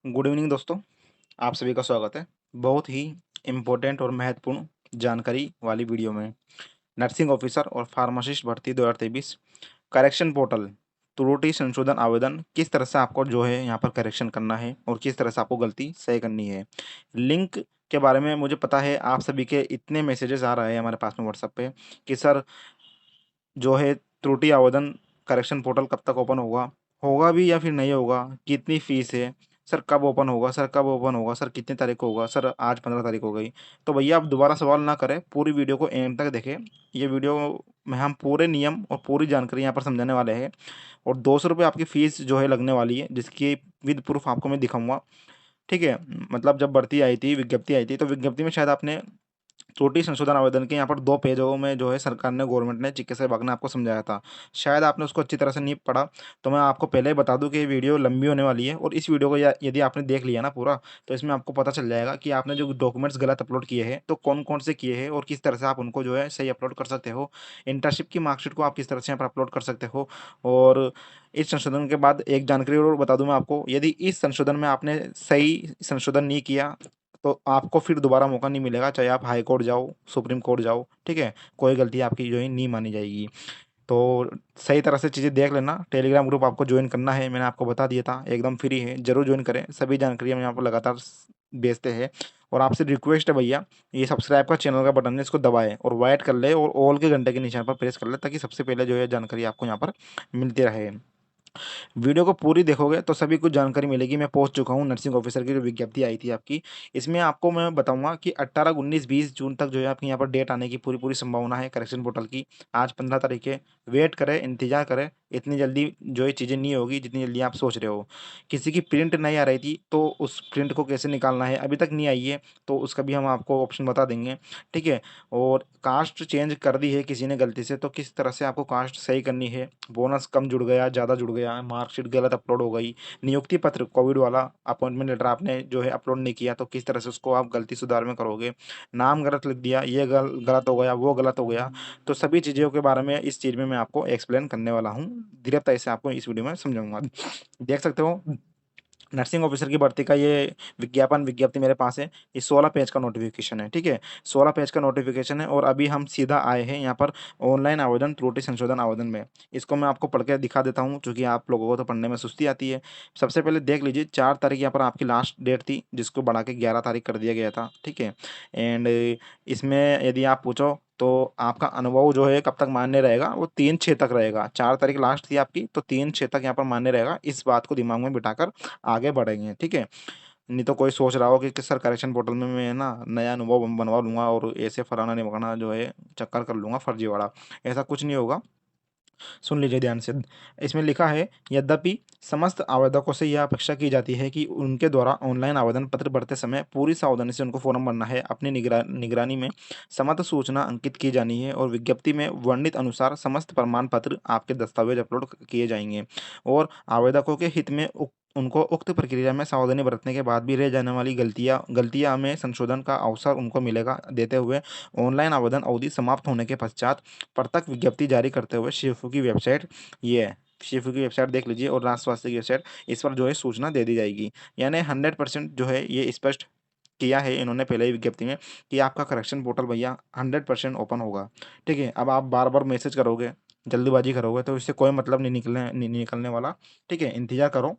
Good evening दोस्तों, आप सभी का स्वागत है। बहुत ही इम्पोर्टेंट और महत्वपूर्ण जानकारी वाली वीडियो में नर्सिंग ऑफिसर और फार्मासिस्ट भर्ती 2023 करेक्शन पोर्टल त्रुटि संशोधन आवेदन किस तरह से आपको जो है यहाँ पर करेक्शन करना है और किस तरह से आपको गलती सही करनी है। लिंक के बारे में मुझे पता है, आप सभी के इतने मैसेजेस आ रहे हैं हमारे पास में व्हाट्सएप पे कि सर जो है त्रुटि आवेदन करेक्शन पोर्टल कब तक ओपन होगा, होगा भी या फिर नहीं होगा, कितनी फीस है, सर कब ओपन होगा, सर कब ओपन होगा, सर कितनी तारीख को होगा, सर आज 15 तारीख हो गई। तो भैया आप दोबारा सवाल ना करें, पूरी वीडियो को एंड तक देखें। ये वीडियो में हम पूरे नियम और पूरी जानकारी यहाँ पर समझाने वाले हैं। और 200 रुपये आपकी फ़ीस जो है लगने वाली है, जिसकी विद प्रूफ आपको मैं दिखाऊंगा। ठीक है। मतलब जब भर्ती आई थी, विज्ञप्ति आई थी, तो विज्ञप्ति में शायद आपने त्रुटि संशोधन आवेदन के यहाँ पर 2 पेजों में जो है सरकार ने, गवर्नमेंट ने, चिकित्सा विभाग ने आपको समझाया था। शायद आपने उसको अच्छी तरह से नहीं पढ़ा। तो मैं आपको पहले ही बता दूं कि ये वीडियो लंबी होने वाली है, और इस वीडियो को यदि आपने देख लिया ना पूरा, तो इसमें आपको पता चल जाएगा कि आपने जो डॉक्यूमेंट्स गलत अपलोड किए हैं तो कौन कौन से किए हैं और किस तरह से आप उनको जो है सही अपलोड कर सकते हो। इंटर्नशिप की मार्कशीट को आप किस तरह से यहाँ पर अपलोड कर सकते हो। और इस संशोधन के बाद एक जानकारी और बता दूं मैं आपको, यदि इस संशोधन में आपने सही संशोधन नहीं किया तो आपको फिर दोबारा मौका नहीं मिलेगा, चाहे आप हाई कोर्ट जाओ, सुप्रीम कोर्ट जाओ। ठीक है। कोई गलती आपकी जो है नहीं मानी जाएगी। तो सही तरह से चीज़ें देख लेना। टेलीग्राम ग्रुप आपको ज्वाइन करना है, मैंने आपको बता दिया था, एकदम फ्री है, जरूर ज्वाइन करें। सभी जानकारी हम यहाँ पर लगातार भेजते हैं। और आपसे रिक्वेस्ट है भैया, ये सब्सक्राइब का चैनल का बटन है, इसको दबाएं और वाइट कर ले और ऑल के घंटे के निशान पर प्रेस कर ले, ताकि सबसे पहले जो है जानकारी आपको यहाँ पर मिलती रहे। वीडियो को पूरी देखोगे तो सभी कुछ जानकारी मिलेगी। मैं पहुंच चुका हूं नर्सिंग ऑफिसर की जो विज्ञप्ति आई थी आपकी। इसमें आपको मैं बताऊंगा कि 18, 19, 20 जून तक जो है आपकी यहाँ पर डेट आने की पूरी पूरी संभावना है करेक्शन पोर्टल की। आज 15 तारीख है। वेट करें, इंतजार करें। इतनी जल्दी जो है चीज़ें नहीं होगी जितनी जल्दी आप सोच रहे हो। किसी की प्रिंट नहीं आ रही थी तो उस प्रिंट को कैसे निकालना है, अभी तक नहीं आई है, तो उसका भी हम आपको ऑप्शन बता देंगे। ठीक है। और कास्ट चेंज कर दी है किसी ने गलती से, तो किस तरह से आपको कास्ट सही करनी है। बोनस कम जुड़ गया, ज़्यादा जुड़ गया, मार्कशीट गलत अपलोड हो गई, नियुक्ति पत्र कोविड वाला अपॉइंटमेंट लेटर आपने जो है अपलोड नहीं किया, तो किस तरह से उसको आप गलती सुधार में करोगे। नाम गलत लिख दिया, ये गलत हो गया, वो गलत हो गया। तो सभी चीज़ों के बारे में इस चीज़ में मैं आपको एक्सप्लेन करने वाला हूँ। धीरे से आपको इस वीडियो में समझाऊंगा। देख सकते हो, नर्सिंग ऑफिसर की भर्ती का ये विज्ञप्ति मेरे पास है। ये 16 पेज का नोटिफिकेशन है। ठीक है। 16 पेज का नोटिफिकेशन है, और अभी हम सीधा आए हैं यहाँ पर ऑनलाइन आवेदन त्रुटि संशोधन आवेदन में। इसको मैं आपको पढ़ के दिखा देता हूँ, क्योंकि आप लोगों को तो पढ़ने में सुस्ती आती है। सबसे पहले देख लीजिए, 4 तारीख यहाँ पर आपकी लास्ट डेट थी, जिसको बढ़ा के 11 तारीख कर दिया गया था। ठीक है। एंड इसमें यदि आप पूछो तो आपका अनुभव जो है कब तक मान्य रहेगा, वो 3/6 तक रहेगा। 4 तारीख लास्ट थी आपकी, तो 3/6 तक यहाँ पर मान्य रहेगा। इस बात को दिमाग में बिठाकर आगे बढ़ेंगे। ठीक है। नहीं तो कोई सोच रहा हो कि सर करेक्शन पोर्टल में मैं ना नया अनुभव बनवा लूंगा और ऐसे फलाना निमकाना जो है चक्कर कर लूंगा फर्जीवाड़ा। ऐसा कुछ नहीं होगा। सुन लीजिए ध्यान से। इसमें लिखा है, यद्यपि समस्त आवेदकों से यह अपेक्षा की जाती है कि उनके द्वारा ऑनलाइन आवेदन पत्र भरते समय पूरी सावधानी से उनको फॉर्म भरना है। अपनी निगरानी में समस्त सूचना अंकित की जानी है, और विज्ञप्ति में वर्णित अनुसार समस्त प्रमाण पत्र आपके दस्तावेज अपलोड किए जाएंगे। और आवेदकों के हित में उनको उक्त प्रक्रिया में सावधानी बरतने के बाद भी रह जाने वाली गलतियां में संशोधन का अवसर उनको मिलेगा देते हुए, ऑनलाइन आवेदन अवधि समाप्त होने के पश्चात पृथक विज्ञप्ति जारी करते हुए शिफू की वेबसाइट, ये है, शिफू की वेबसाइट देख लीजिए, और राष्ट्र स्वास्थ्य की वेबसाइट, इस पर जो है सूचना दे दी जाएगी। यानी 100% जो है ये स्पष्ट किया है इन्होंने पहले ही विज्ञप्ति में कि आपका करेक्शन पोर्टल भैया 100% ओपन होगा। ठीक है। अब आप बार बार मैसेज करोगे, जल्दीबाजी करोगे, तो इससे कोई मतलब नहीं निकलने वाला। ठीक है। इंतजार करो,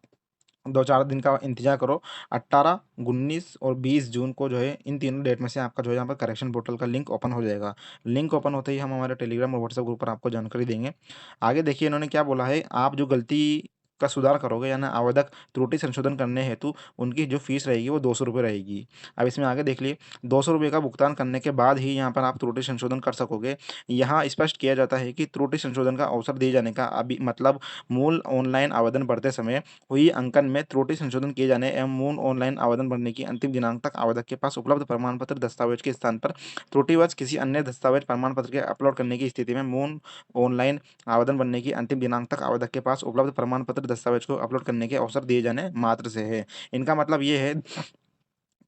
2-4 दिन का इंतजार करो। 18, 19 और 20 जून को जो है इन तीनों डेट में से आपका जो है यहाँ पर करेक्शन पोर्टल का लिंक ओपन हो जाएगा। लिंक ओपन होते ही हम हमारे टेलीग्राम और व्हाट्सएप ग्रुप पर आपको जानकारी देंगे। आगे देखिए इन्होंने क्या बोला है, आप जो गलती का सुधार करोगे, यानी आवेदक त्रुटि संशोधन करने हेतु उनकी जो फीस रहेगी वो 200 रुपये रहेगी। अब इसमें आगे देख लिए, 200 रुपये का भुगतान करने के बाद ही यहाँ पर आप त्रुटि संशोधन कर सकोगे। यहाँ स्पष्ट किया जाता है कि त्रुटि संशोधन का अवसर दिए जाने का अभी मतलब मूल ऑनलाइन आवेदन भरते समय हुई अंकन में त्रुटि संशोधन किए जाने एवं मूल ऑनलाइन आवेदन भरने की अंतिम दिनांक तक आवेदक के पास उपलब्ध प्रमाण पत्र दस्तावेज के स्थान पर त्रुटिवश किसी अन्य दस्तावेज प्रमाण पत्र के अपलोड करने की स्थिति में मूल ऑनलाइन आवेदन भरने की अंतिम दिनांक तक आवेदक के पास उपलब्ध प्रमाण पत्र दस्तावेज को अपलोड करने के अवसर दिए जाने मात्र से है। इनका मतलब ये है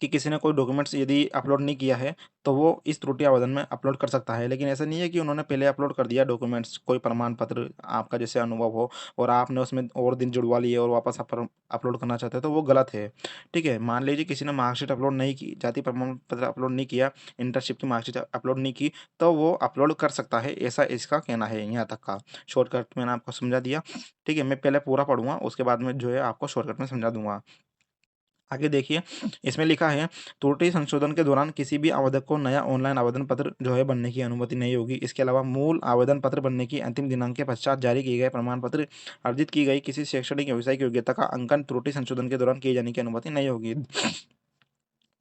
कि किसी ने कोई डॉक्यूमेंट्स यदि अपलोड नहीं किया है तो वो इस त्रुटि आवेदन में अपलोड कर सकता है। लेकिन ऐसा नहीं है कि उन्होंने पहले अपलोड कर दिया डॉक्यूमेंट्स, कोई प्रमाण पत्र आपका जैसे अनुभव हो और आपने उसमें और दिन जुड़वा लिए और वापस अपलोड करना चाहते हैं, तो वो गलत है। ठीक है, मान लीजिए किसी ने मार्कशीट अपलोड नहीं की, जाति प्रमाण पत्र अपलोड नहीं किया, इंटर्नशिप की मार्कशीट अपलोड नहीं की, तो वो अपलोड कर सकता है, ऐसा इसका कहना है। यहाँ तक का शॉर्टकट मैंने आपको समझा दिया। ठीक है, मैं पहले पूरा पढ़ूंगा, उसके बाद में जो है आपको शॉर्टकट में समझा दूंगा। आगे देखिए, इसमें लिखा है त्रुटि संशोधन के दौरान किसी भी आवेदक को नया ऑनलाइन आवेदन पत्र जो है बनने की अनुमति नहीं होगी। इसके अलावा मूल आवेदन पत्र बनने की अंतिम दिनांक के पश्चात जारी किए गए प्रमाण पत्र, अर्जित की गई किसी शैक्षणिक या व्यावसायिक योग्यता का अंकन त्रुटि संशोधन के दौरान किए जाने की अनुमति नहीं होगी।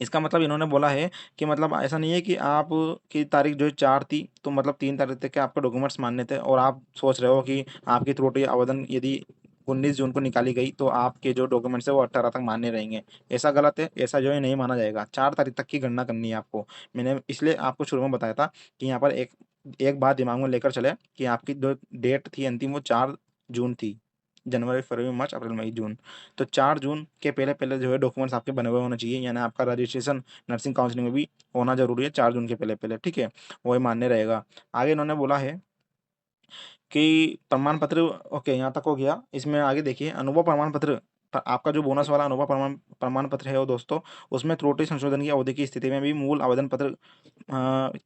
इसका मतलब इन्होंने बोला है कि मतलब ऐसा नहीं है कि आप की तारीख जो है 4 थी, तो मतलब 3 तारीख तक के आपके डॉक्यूमेंट्स मान्य थे और आप सोच रहे हो कि आपकी त्रुटि आवेदन यदि 19 जून को निकाली गई तो आपके जो डॉक्यूमेंट्स है वो 18 तक मान्य रहेंगे। ऐसा गलत है, ऐसा जो है नहीं माना जाएगा। 4 तारीख तक की गणना करनी है आपको। मैंने इसलिए आपको शुरू में बताया था कि यहाँ पर एक एक बात दिमाग में लेकर चले कि आपकी जो डेट थी अंतिम वो 4 जून थी। जनवरी, फरवरी, मार्च, अप्रैल, मई, जून। तो 4 जून के पहले-पहले जो है डॉक्यूमेंट्स आपके बने हुए होने चाहिए, यानी आपका रजिस्ट्रेशन नर्सिंग काउंसलिंग में भी होना ज़रूरी है 4 जून के पहले-पहले, ठीक है? वही मान्य रहेगा। आगे इन्होंने बोला है कि प्रमाण पत्र, ओके, यहाँ तक हो गया। इसमें आगे देखिए, अनुभव प्रमाण पत्र, आपका जो बोनस वाला अनुभव प्रमाण प्रमाण पत्र है वो दोस्तों, उसमें त्रुटि संशोधन की अवधि की स्थिति में भी मूल आवेदन पत्र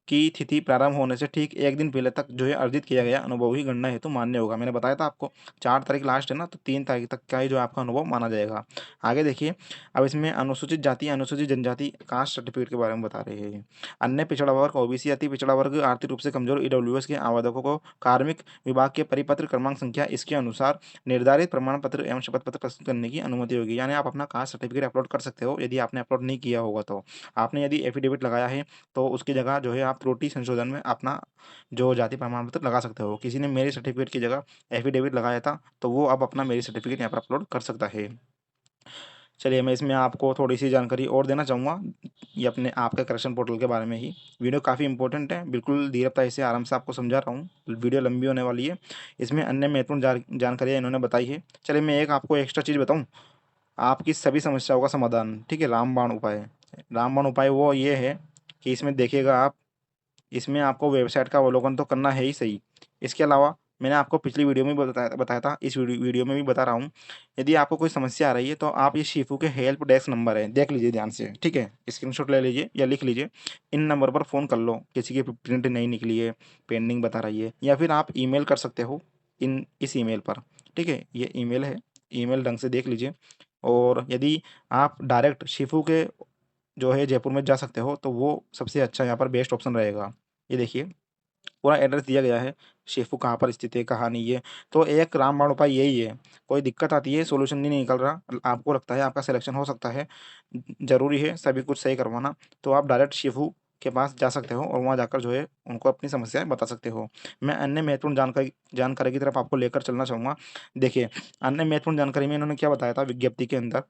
की तिथि प्रारंभ होने से ठीक 1 दिन पहले तक जो है अर्जित किया गया अनुभव ही गणना हेतु मान्य होगा। मैंने बताया था आपको 4 तारीख लास्ट है ना, तो 3 तारीख तक का ही जो आपका अनुभव माना जाएगा। आगे देखिए, अब इसमें अनुसूचित जाति, अनुसूचित जनजाति कास्ट सर्टिफिकेट के बारे में बता रहे हैं। अन्य पिछड़ा वर्ग, ओबीसी, अति पिछड़ा वर्ग, आर्थिक रूप से कमजोर, ईडब्ल्यूएस के आवेदकों को कार्मिक विभाग के परिपत्र क्रमांक संख्या इसके अनुसार निर्धारित प्रमाण पत्र एवं शपथ पत्र प्रस्तुत करने की अनुमति होगी। यानी आप अपना कास्ट सर्टिफिकेट अपलोड कर सकते हो यदि आपने अपलोड नहीं किया होगा तो। आपने यदि एफिडेविट लगाया है तो उसकी जगह जो है आप त्रुटि संशोधन में अपना जो जाति प्रमाण पत्र लगा सकते हो। किसी ने मेरी सर्टिफिकेट की जगह एफिडेविट लगाया था तो वो अब अपना मेरी सर्टिफिकेट यहाँ पर अपलोड कर सकता है। चलिए, मैं इसमें आपको थोड़ी-सी जानकारी और देना चाहूँगा, ये अपने आपके करेक्शन पोर्टल के बारे में ही। वीडियो काफ़ी इंपॉर्टेंट है, बिल्कुल धीरता से आराम से आपको समझा रहा हूँ, वीडियो लंबी होने वाली है। इसमें अन्य महत्वपूर्ण जानकारियाँ इन्होंने बताई है। चलिए, मैं एक आपको एक्स्ट्रा चीज़ बताऊँ, आपकी सभी समस्याओं का समाधान, ठीक है, रामबाण उपाय। रामबाण उपाय वो ये है कि इसमें देखिएगा आप, इसमें आपको वेबसाइट का अवलोकन तो करना है ही सही। इसके अलावा मैंने आपको पिछली वीडियो में बताया बताया था, इस वीडियो में भी बता रहा हूँ, यदि आपको कोई समस्या आ रही है तो आप ये शिफू के हेल्प डेस्क नंबर है, देख लीजिए ध्यान से, ठीक है? स्क्रीनशॉट ले लीजिए या लिख लीजिए। इन नंबर पर फ़ोन कर लो, किसी की प्रिंट नहीं निकली है, पेंडिंग बता रही है, या फिर आप ईमेल कर सकते हो इस ईमेल पर, ठीक है? ये ईमेल है, ईमेल ढंग से देख लीजिए। और यदि आप डायरेक्ट शिफू के जो है जयपुर में जा सकते हो तो वो सबसे अच्छा यहाँ पर बेस्ट ऑप्शन रहेगा। ये देखिए, पूरा एड्रेस दिया गया है, शेफू कहाँ पर स्थित है, कहाँ नहीं है। तो एक रामबाण उपाय यही है, कोई दिक्कत आती है, सॉल्यूशन नहीं निकल रहा, आपको लगता है आपका सिलेक्शन हो सकता है, ज़रूरी है सभी कुछ सही करवाना, तो आप डायरेक्ट शेफू के पास जा सकते हो और वहाँ जाकर जो है उनको अपनी समस्याएँ बता सकते हो। मैं अन्य महत्वपूर्ण जानकारी जानकारी की तरफ आपको लेकर चलना चाहूँगा। देखिए, अन्य महत्वपूर्ण जानकारी में इन्होंने क्या बताया था विज्ञप्ति के अंदर,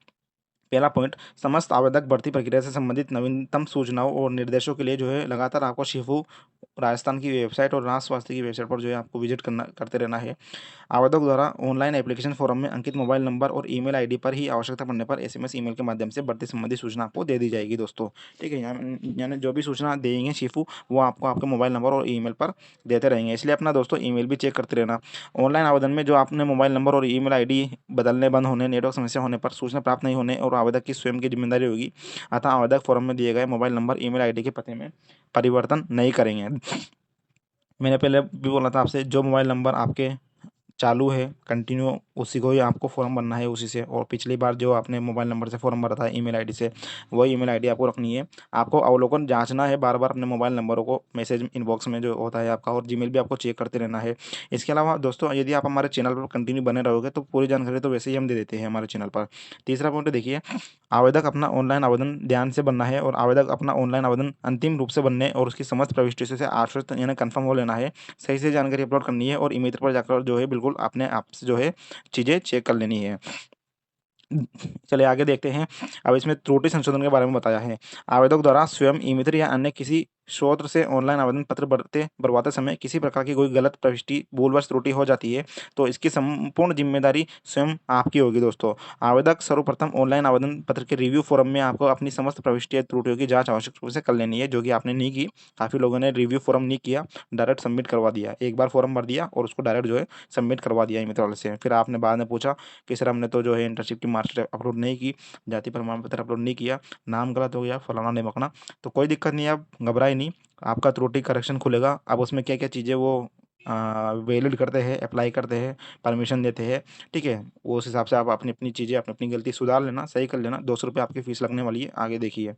पहला पॉइंट, समस्त आवेदक भर्ती प्रक्रिया से संबंधित नवीनतम सूचनाओं और निर्देशों के लिए जो है लगातार आपको शिफू राजस्थान की वेबसाइट और राष्ट्र स्वास्थ्य की वेबसाइट पर जो है आपको विजिट करते रहना है। आवेदक द्वारा ऑनलाइन एप्लीकेशन फॉर्म में अंकित मोबाइल नंबर और ईमेल आईडी पर ही आवश्यकता पड़ने पर एसएमएस ईमेल के माध्यम से भर्ती संबंधी सूचना आपको दे दी जाएगी दोस्तों। ठीक है, यानी जो भी सूचना देंगे शिफू वो आपको आपके मोबाइल नंबर और ईमेल पर देते रहेंगे, इसलिए अपना दोस्तों ईमेल भी चेक करते रहना। ऑनलाइन आवेदन में जो आपने मोबाइल नंबर और ईमेल आईडी बदलने, बंद होने, नेटवर्क समस्या होने पर सूचना प्राप्त नहीं होने और आवेदक की स्वयं की जिम्मेदारी होगी, अतः आवेदक फॉर्म में दिए गए मोबाइल नंबर ईमेल आईडी के पते में परिवर्तन नहीं करेंगे। मैंने पहले भी बोला था आपसे, जो मोबाइल नंबर आपके चालू है कंटिन्यू उसी को ही आपको फॉर्म भरना है उसी से, और पिछली बार जो आपने मोबाइल नंबर से फॉर्म भरा था ईमेल आईडी से, वही ईमेल आईडी आपको रखनी है। आपको अवलोकन जांचना है बार बार अपने मोबाइल नंबरों को, मैसेज इनबॉक्स में जो होता है आपका, और जीमेल भी आपको चेक करते रहना है। इसके अलावा दोस्तों, यदि आप हमारे चैनल पर कंटिन्यू बने रहोगे तो पूरी जानकारी तो वैसे ही हम दे देते हैं हमारे चैनल पर। तीसरा पॉइंट देखिए, आवेदक अपना ऑनलाइन आवेदन ध्यान से बनना है और आवेदक अपना ऑनलाइन आवेदन अंतिम रूप से बनने और उसकी समस्त प्रविष्टियों से आश्वस्त यानी कंफर्म हो लेना है। सही से जानकारी अपलोड करनी है और ईमेल पर जाकर जो है बिल्कुल अपने आप से जो है चीज़ें चेक कर लेनी है। चलिए आगे देखते हैं। अब इसमें त्रुटि संशोधन के बारे में बताया है। आवेदक द्वारा स्वयं ई-मित्र या अन्य किसी स्रोत से ऑनलाइन आवेदन पत्र भरवाते समय किसी प्रकार की कोई गलत प्रविष्टि, भूलवश त्रुटि हो जाती है तो इसकी संपूर्ण जिम्मेदारी स्वयं आपकी होगी दोस्तों। आवेदक सर्वप्रथम ऑनलाइन आवेदन पत्र के रिव्यू फोरम में आपको अपनी समस्त प्रविष्टि या त्रुटियों की जांच आवश्यक रूप से कर लेनी है, जो कि आपने नहीं की। काफ़ी लोगों ने रिव्यू फोरम नहीं किया, डायरेक्ट सबमिट करवा दिया। एक बार फॉर्म भर दिया और उसको डायरेक्ट जो है सबमिट करवा दिया ई मित्र वाले से। फिर आपने बाद में पूछा कि सर हमने तो जो है इंटर्नशिप की मार्कशीट अपलोड नहीं की, जाति प्रमाण पत्र अपलोड नहीं किया, नाम गलत हो गया, फलाना ढिमकना। तो कोई दिक्कत नहीं है, आप घबराए नहीं। आपका त्रुटि करेक्शन खुलेगा। अब उसमें क्या क्या चीज़ें वो वैलिड करते हैं, अप्लाई करते हैं, परमिशन देते हैं, ठीक है। वो उस हिसाब से आप अपनी अपनी चीज़ें, अपनी अपनी गलती सुधार लेना, सही कर लेना। 200 रुपये आपकी फीस लगने वाली है, आगे देखिए।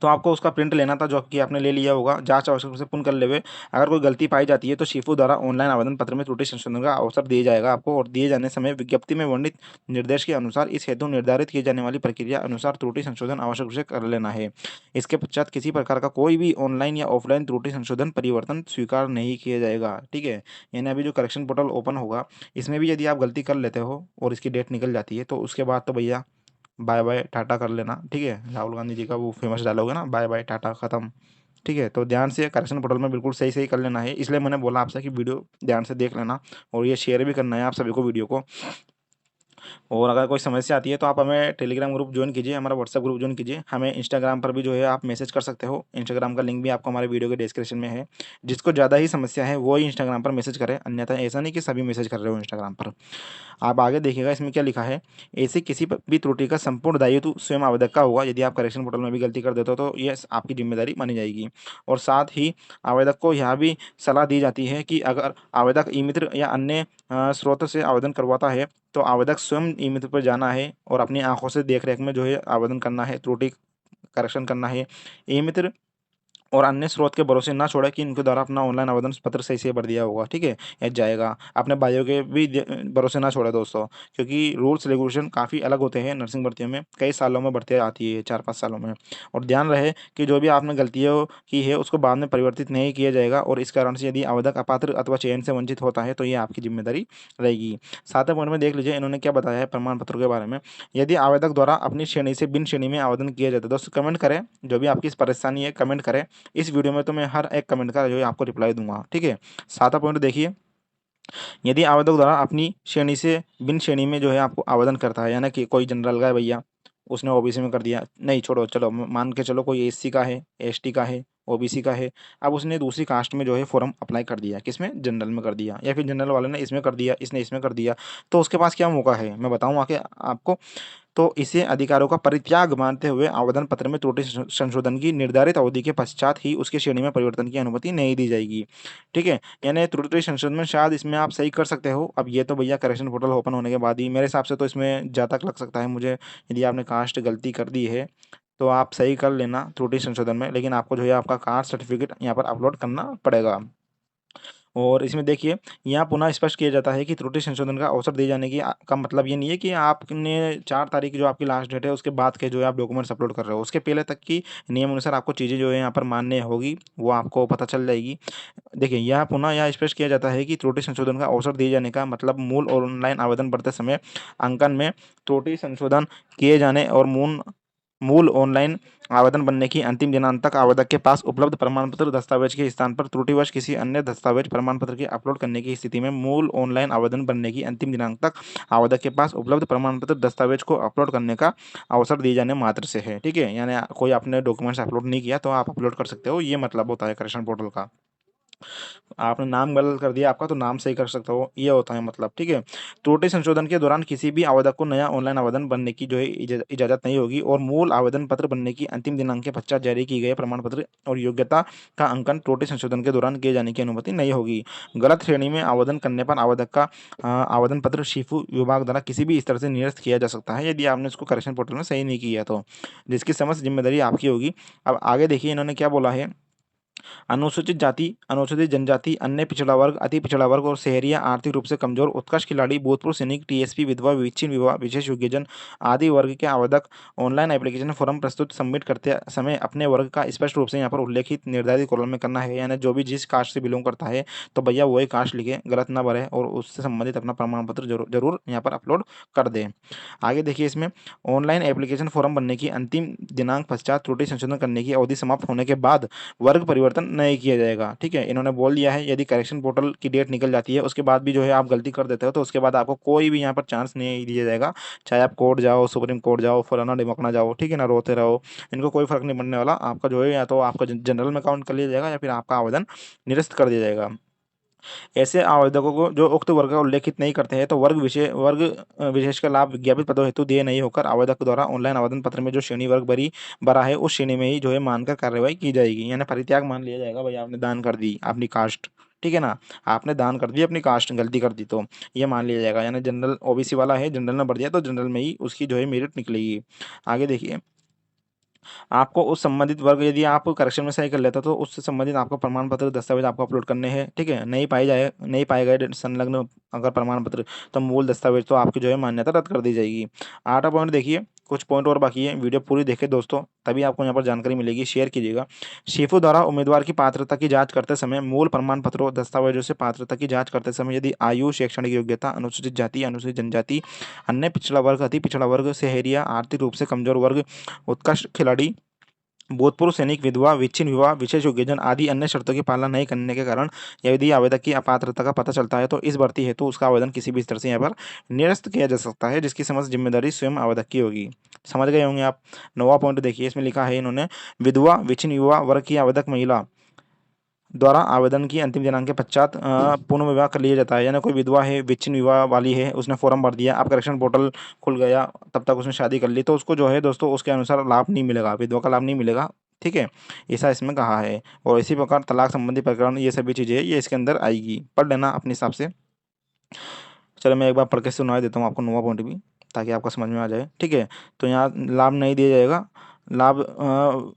तो आपको उसका प्रिंट लेना था, जो कि आपने ले लिया होगा। जांच आवश्यक रूप से पूर्ण कर लेवे। अगर कोई गलती पाई जाती है तो शिफू द्वारा ऑनलाइन आवेदन पत्र में त्रुटि संशोधन का अवसर दिया जाएगा आपको, और दिए जाने समय विज्ञप्ति में वर्णित निर्देश के अनुसार इस हेतु निर्धारित की जाने वाली प्रक्रिया अनुसार त्रुटि संशोधन आवश्यक रूप से कर लेना है। इसके पश्चात किसी प्रकार का कोई भी ऑनलाइन या ऑफलाइन त्रुटि संशोधन परिवर्तन स्वीकार नहीं किया जाएगा, ठीक है। यानी अभी जो करेक्शन पोर्टल ओपन होगा, इसमें भी यदि आप गलती कर लेते हो और इसकी डेट निकल जाती है तो उसके बाद तो भैया बाय बाय टाटा कर लेना, ठीक है। राहुल गांधी जी का वो फेमस डायलॉग है ना, बाय बाय टाटा खत्म, ठीक है। तो ध्यान से करेक्शन पोर्टल में बिल्कुल सही सही कर लेना है, इसलिए मैंने बोला आपसे कि वीडियो ध्यान से देख लेना, और ये शेयर भी करना है आप सभी को वीडियो को। और अगर कोई समस्या आती है तो आप हमें टेलीग्राम ग्रुप ज्वाइन कीजिए, हमारा व्हाट्सएप ग्रुप ज्वाइन कीजिए। हमें इंस्टाग्राम पर भी जो है आप मैसेज कर सकते हो, इंस्टाग्राम का लिंक भी आपको हमारे वीडियो के डिस्क्रिप्शन में है। जिसको ज़्यादा ही समस्या है वो ही इंस्टाग्राम पर मैसेज करें, अन्यथा ऐसा नहीं कि सभी मैसेज कर रहे हो इंस्टाग्राम पर। आप आगे देखिएगा इसमें क्या लिखा है। ऐसी किसी भी त्रुटि का संपूर्ण दायित्व स्वयं आवेदक का होगा। यदि आप करेक्शन पोर्टल में भी गलती कर देते हो तो ये आपकी जिम्मेदारी मानी जाएगी। और साथ ही आवेदक को यह भी सलाह दी जाती है कि अगर आवेदक ई मित्र या अन्य स्रोत से आवेदन करवाता है तो आवेदक स्वयं ई मित्र पर जाना है और अपनी आंखों से देख रेख में जो है आवेदन करना है, त्रुटि करेक्शन करना है। ई मित्र और अन्य स्रोत के भरोसे ना छोड़े कि इनके द्वारा अपना ऑनलाइन आवेदन पत्र सही से भर दिया होगा, ठीक है, या जाएगा। अपने भाइयों के भी भरोसे ना छोड़े दोस्तों, क्योंकि रूल्स रेगुलेशन काफ़ी अलग होते हैं नर्सिंग भर्तियों में। कई सालों में भर्तियाँ आती है, 4-5 सालों में। और ध्यान रहे कि जो भी आपने गलतियों की है उसको बाद में परिवर्तित नहीं किया जाएगा, और इस कारण से यदि आवेदक अपात्र अथवा चयन से वंचित होता है तो ये आपकी जिम्मेदारी रहेगी। 7वें पॉइंट में देख लीजिए इन्होंने क्या बताया है प्रमाण पत्रों के बारे में। यदि आवेदक द्वारा अपनी श्रेणी से भिन्न श्रेणी में आवेदन किया जाता है, दोस्तों कमेंट करें, जो भी आपकी परेशानी है कमेंट करें। इस वीडियो में तो मैं हर एक कमेंट का जो है आपको रिप्लाई दूंगा, ठीक है। 7वां पॉइंट देखिए, यदि आवेदक द्वारा अपनी श्रेणी से भिन्न श्रेणी में जो है आपको आवेदन करता है, यानी कि कोई जनरल का है भैया, उसने ओबीसी में कर दिया, नहीं छोड़ो, चलो मान के चलो कोई एससी का है, एसटी का है, ओबीसी का है। अब उसने दूसरी कास्ट में जो है फॉर्म अप्लाई कर दिया, किसमें, जनरल में कर दिया, या फिर जनरल वाले ने इसमें कर दिया, इसने इसमें कर दिया। तो उसके पास क्या मौका है, मैं बताऊँ आके आपको। तो इसे अधिकारों का परित्याग मानते हुए आवेदन पत्र में त्रुटि संशोधन की निर्धारित अवधि के पश्चात ही उसकी श्रेणी में परिवर्तन की अनुमति नहीं दी जाएगी, ठीक है। यानी त्रुटि संशोधन शायद इसमें आप सही कर सकते हो। अब ये तो भैया करेक्शन पोर्टल ओपन होने के बाद ही, मेरे हिसाब से तो इसमें ज़्यादा तक लग सकता है मुझे। यदि आपने कास्ट गलती कर दी है तो आप सही कर लेना त्रुटि संशोधन में, लेकिन आपको जो है आपका कास्ट सर्टिफिकेट यहाँ पर अपलोड करना पड़ेगा। और इसमें देखिए यहाँ पुनः स्पष्ट किया जाता है कि त्रुटि संशोधन का अवसर दिए जाने की का मतलब ये नहीं है कि आपने 4 तारीख जो आपकी लास्ट डेट है उसके बाद के जो है आप डॉक्यूमेंट्स अपलोड कर रहे हो, उसके पहले तक की नियम अनुसार आपको चीज़ें जो है यहाँ पर मान्य होगी, वो आपको पता चल जाएगी। देखिए यह पुनः यह स्पष्ट किया जाता है कि त्रुटि संशोधन का अवसर दिए जाने का मतलब मूल और ऑनलाइन आवेदन भरते समय अंकन में त्रुटि संशोधन किए जाने और मूल मूल ऑनलाइन आवेदन बनने की अंतिम दिनांक तक आवेदक के पास उपलब्ध प्रमाण पत्र दस्तावेज के स्थान पर त्रुटिवश किसी अन्य दस्तावेज प्रमाण पत्र के अपलोड करने की स्थिति में मूल ऑनलाइन आवेदन बनने की अंतिम दिनांक तक आवेदक के पास उपलब्ध प्रमाण पत्र दस्तावेज को अपलोड करने का अवसर दिए जाने मात्र से है, ठीक है। यानी कोई आपने डॉक्यूमेंट्स अपलोड नहीं किया तो आप अपलोड कर सकते हो, ये मतलब होता है करेक्शन पोर्टल का। आपने नाम गलत कर दिया आपका, तो नाम सही कर सकते हो, ये होता है मतलब, ठीक है। त्रुटि संशोधन के दौरान किसी भी आवेदक को नया ऑनलाइन आवेदन बनने की जो है इजाजत नहीं होगी, और मूल आवेदन पत्र बनने की अंतिम दिनांक के पश्चात जारी किए गए प्रमाण पत्र और योग्यता का अंकन त्रुटि संशोधन के दौरान किए जाने की अनुमति नहीं होगी। गलत श्रेणी में आवेदन करने पर आवेदक का आवेदन पत्र शिफु विभाग द्वारा किसी भी स्तर से निरस्त किया जा सकता है, यदि आपने उसको करेक्शन पोर्टल में सही नहीं किया तो, जिसकी समस्त जिम्मेदारी आपकी होगी। अब आगे देखिए इन्होंने क्या बोला है। अनुसूचित जाति, अनुसूचित जनजाति, अन्य पिछड़ा वर्ग, अति पिछड़ा वर्ग और शहरी या आर्थिक रूप से कमजोर उत्कृष्ट खिलाड़ी, भूतपूर्व सैनिक, टीएसपी, विधवा, विच्छिन्न विवाह, विशेष योग्यजन आदि वर्ग के आवेदक ऑनलाइन एप्लीकेशन फॉर्म प्रस्तुत सबमिट करते समय अपने वर्ग का स्पष्ट रूप से यहाँ पर उल्लेखित निर्धारित कॉलम में करना है। यानी जो भी जिस कास्ट से बिलोंग करता है तो भैया वही कास्ट लिखे, गलत ना भरे और उससे संबंधित अपना प्रमाण पत्र जरूर जरूर यहाँ पर अपलोड कर दें। आगे देखिए, इसमें ऑनलाइन एप्लीकेशन फॉर्म भरने की अंतिम दिनांक पश्चात त्रुटि संशोधन करने की अवधि समाप्त होने के बाद वर्ग परिवर्तन नहीं किया जाएगा। ठीक है, इन्होंने बोल दिया है यदि करेक्शन पोर्टल की डेट निकल जाती है उसके बाद भी जो है आप गलती कर देते हो तो उसके बाद आपको कोई भी यहाँ पर चांस नहीं दिया जाएगा। चाहे आप कोर्ट जाओ, सुप्रीम कोर्ट जाओ, फलाना ढिमकना जाओ, ठीक है ना, रोते रहो, इनको कोई फर्क नहीं पड़ने वाला। आपका जो है या तो आपका जनरल में काउंट कर लिया जाएगा या फिर आपका आवेदन निरस्त कर दिया जाएगा। ऐसे आवेदकों को जो उक्त वर्ग का उल्लेखित नहीं करते हैं तो वर्ग विशेष का लाभ विज्ञापित पदों हेतु दिए नहीं होकर आवेदक द्वारा ऑनलाइन आवेदन पत्र में जो श्रेणी वर्ग भरा है उस श्रेणी में ही जो है मानकर कार्रवाई की जाएगी। यानी परित्याग मान लिया जाएगा, भाई आपने दान कर दी अपनी कास्ट, ठीक है ना, आपने दान कर दी अपनी कास्ट, गलती कर दी तो ये मान लिया जाएगा। यानी जनरल ओबीसी वाला है, जनरल में भर दिया तो जनरल में ही उसकी जो है मेरिट निकलेगी। आगे देखिए, आपको उस संबंधित वर्ग, यदि आप करेक्शन में सही कर लेते हो तो उससे संबंधित आपको प्रमाण पत्र दस्तावेज आपको अपलोड करने हैं। ठीक है, नहीं पाए गए संलग्न अगर प्रमाण पत्र तो मूल दस्तावेज तो आपकी जो है मान्यता रद्द कर दी जाएगी। 8वां पॉइंट देखिए, कुछ पॉइंट और बाकी है, वीडियो पूरी देखें दोस्तों तभी आपको यहाँ पर जानकारी मिलेगी, शेयर कीजिएगा। शेफो द्वारा उम्मीदवार की पात्रता की जांच करते समय मूल प्रमाण पत्रों दस्तावेजों से पात्रता की जांच करते समय यदि आयु, शैक्षणिक योग्यता, अनुसूचित जाति, अनुसूचित जनजाति, अन्य पिछड़ा वर्ग, अति पिछड़ा वर्ग, शहरिया, आर्थिक रूप से कमजोर वर्ग, उत्कृष्ट खिलाड़ी, भूतपूर्व सैनिक, विधवा, विच्छिन्न विवाह, विशेष योग्यजन आदि अन्य शर्तों की पालना नहीं करने के कारण यदि आवेदक की अपात्रता का पता चलता है तो इस भर्ती हेतु उसका आवेदन किसी भी स्तर से यहाँ पर निरस्त किया जा सकता है, जिसकी समस्त जिम्मेदारी स्वयं आवेदक की होगी। समझ गए होंगे आप। 9वां पॉइंट देखिए, इसमें लिखा है इन्होंने, विधवा, विच्छिन्न विवाह वर्ग की आवेदक महिला द्वारा आवेदन की अंतिम दिनांक के पश्चात पुनः विवाह कर लिया जाता है। यानी कोई विधवा है, विच्छिन्न विवाह वाली है, उसने फॉर्म भर दिया, अब करेक्शन पोर्टल खुल गया, तब तक उसने शादी कर ली तो उसको जो है दोस्तों उसके अनुसार लाभ नहीं मिलेगा, विधवा का लाभ नहीं मिलेगा। ठीक है, ऐसा इसमें कहा है। और इसी प्रकार तलाक संबंधी प्रकरण, ये सभी चीज़ें ये इसके अंदर आएगी, पढ़ लेना अपने हिसाब से। चलो मैं एक बार पढ़ के सुना देता हूँ आपको 9वां पॉइंट भी, ताकि आपको समझ में आ जाए। ठीक है, तो यहाँ लाभ नहीं दिया जाएगा, लाभ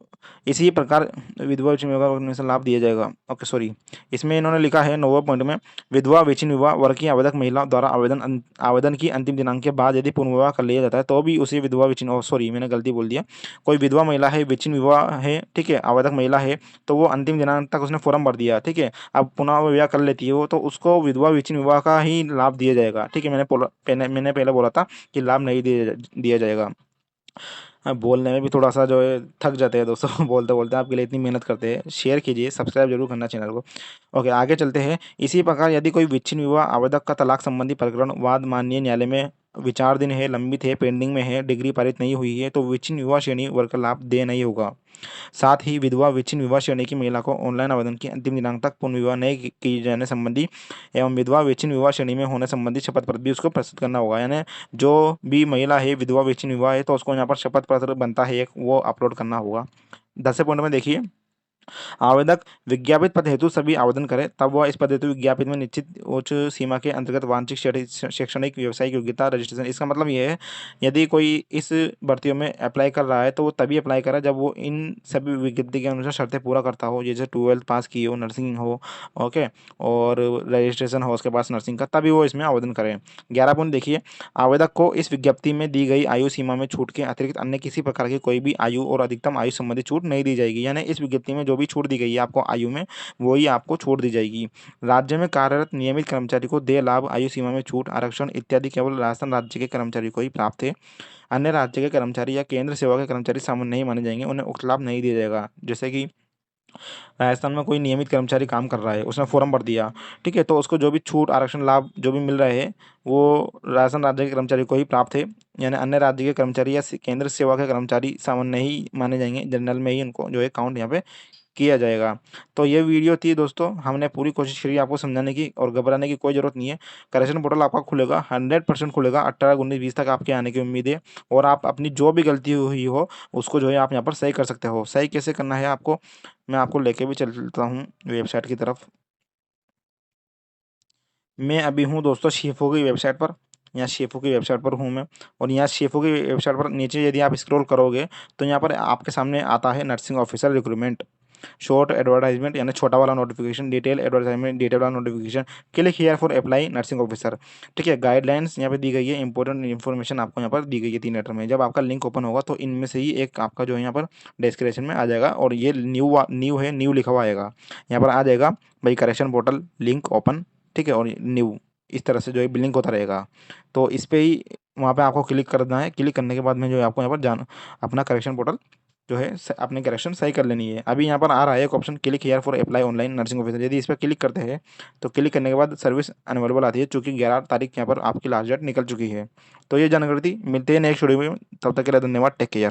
इसी प्रकार विधवा विच्छिन्न विवाह में से लाभ दिया जाएगा। ओके सॉरी, इसमें इन्होंने लिखा है 9वें पॉइंट में, विधवा, विच्छिन्न विवाह वर्ग की आवेदक महिला द्वारा आवेदन की अंतिम दिनांक के बाद यदि पुनर्विवाह कर लिया जाता है तो भी उसी विधवा विच्छिन्न, सॉरी मैंने गलती बोल दिया, कोई विधवा महिला है, विच्छिन्न विवाह है, ठीक है, आवेदक महिला है, तो वो अंतिम दिनांक तक उसने फॉर्म भर दिया, ठीक है, अब पुनः विवाह कर लेती है वो तो उसको विधवा विच्छिन्न विवाह का ही लाभ दिया जाएगा। ठीक है, मैंने पहले बोला था कि लाभ नहीं दिया जाएगा। बोलने में भी थोड़ा सा जो है थक जाते हैं दोस्तों बोलते बोलते, आपके लिए इतनी मेहनत करते हैं। शेयर कीजिए, सब्सक्राइब जरूर करना चैनल को। ओके, आगे चलते हैं। इसी प्रकार यदि कोई विच्छिन्न विवाह आवेदक का तलाक संबंधी प्रकरण वाद माननीय न्यायालय में विचाराधीन है, लंबित है, पेंडिंग में है, डिग्री पारित नहीं हुई है तो विच्छिन्न विवाह श्रेणी वर्ग का लाभ दे नहीं होगा। साथ ही विधवा, विच्छिन्न विवाह श्रेणी की महिला को ऑनलाइन आवेदन की अंतिम दिनांक तक पुनः विवाह नहीं किए जाने संबंधी एवं विधवा, विच्छिन्न विवाह श्रेणी में होने संबंधी शपथ पत्र भी उसको प्रस्तुत करना होगा। यानी जो भी महिला है विधवा, विच्छिन्न विवाह है तो उसको यहाँ पर शपथ पत्र बनता है एक, वो अपलोड करना होगा। 10वें पॉइंट में देखिए, आवेदक विज्ञापित पद हेतु सभी आवेदन करें तब वह इस पद हेतु विज्ञापित में निश्चित उच्च सीमा के अंतर्गत वांछित शैक्षणिक व्यावसायिक योग्यता रजिस्ट्रेशन। इसका मतलब ये है यदि कोई इस भर्तियों में अप्लाई कर रहा है तो वो तभी अप्लाई करे जब वो इन सभी विज्ञप्ति के अनुसार शर्तें पूरा करता हो, जैसे 12th पास की हो, नर्सिंग हो, ओके, और रजिस्ट्रेशन हो उसके पास नर्सिंग का, तभी वो इसमें आवेदन करें। 11 पॉइंट देखिए, आवेदक को इस विज्ञप्ति में दी गई आयु सीमा में छूट के अतिरिक्त अन्य किसी प्रकार की कोई भी आयु और अधिकतम आयु संबंधी छूट नहीं दी जाएगी। यानी इस विज्ञप्ति में जो भी छूट दी गई है आपको आयु में, वही आपको छूट दी जाएगी। राज्य में कार्यरत नियमित कर्मचारी को देय लाभ, आयु सीमा में छूट, आरक्षण इत्यादि केवल राजस्थान राज्य के कर्मचारी को ही प्राप्त है। अन्य राज्य के कर्मचारी या केंद्र सेवा के कर्मचारी सामान्य नहीं माने जाएंगे, उन्हें उक्त लाभ नहीं दिया जाएगा। जैसे कि राजस्थान में कोई नियमित कर्मचारी काम कर रहा है, उसने फॉर्म भर दिया, ठीक है, तो उसको जो भी छूट, आरक्षण, लाभ जो भी मिल रहे हैं वो राजस्थान राज्य के कर्मचारी को ही प्राप्त है। यानी अन्य राज्य के कर्मचारी या केंद्र सेवा के कर्मचारी सामान्य नहीं माने जाएंगे, जनरल में ही उनको जो है काउंट यहाँ पे किया जाएगा। तो ये वीडियो थी दोस्तों, हमने पूरी कोशिश करी आपको समझाने की, और घबराने की कोई ज़रूरत नहीं है। करेक्शन पोर्टल आपका खुलेगा, 100% खुलेगा, 18, 19, 20 तक आपके आने की उम्मीद है। और आप अपनी जो भी गलती हुई हो उसको जो है आप यहाँ पर सही कर सकते हो। सही कैसे करना है आपको, मैं आपको लेके भी चलता हूँ वेबसाइट की तरफ। मैं अभी हूँ दोस्तों शेफो की वेबसाइट पर, यहाँ शेफो की वेबसाइट पर हूँ मैं। और यहाँ शेफो की वेबसाइट पर नीचे यदि आप स्क्रॉल करोगे तो यहाँ पर आपके सामने आता है nursing officer recruitment. Short advertisement यानी छोटा वाला नोटिफिकेशन, डिटेल एडवर्टाइजमेंट डिटेल वाला notification, click here for apply nursing officer. ठीक है, गाइडलाइंस यहाँ पे दी गई है, इंपॉर्टेंट इन्फॉर्मेशन आपको यहाँ पर दी गई है 3 लेटर में। जब आपका लिंक ओपन होगा तो इनमें से ही एक आपका जो है यहाँ पर डिस्क्रिप्शन में आ जाएगा, और ये न्यू है, न्यू लिखा हुआ आएगा यहाँ पर, आ जाएगा भाई करेक्शन पोर्टल लिंक ओपन। ठीक है, और न्यू इस तरह से जो है लिंक होता रहेगा। तो इस पे ही वहाँ पे आपको क्लिक करना है। क्लिक करने के बाद में जो है आपको यहाँ पर जाना अपना करेक्शन पोर्टल जो है अपने करेक्शन सही कर लेनी है। अभी यहाँ पर आ रहा है एक option click here for apply online nursing officer, यदि इस पर क्लिक करते हैं तो क्लिक करने के बाद सर्विस अनअवेलेबल आती है, चूंकि 11 तारीख यहाँ पर आपकी लास्ट डेट निकल चुकी है। तो ये जानकारी थी, मिलते हैं नेक्स्ट वीडियो में, तब तक के लिए धन्यवाद, टेक केयर।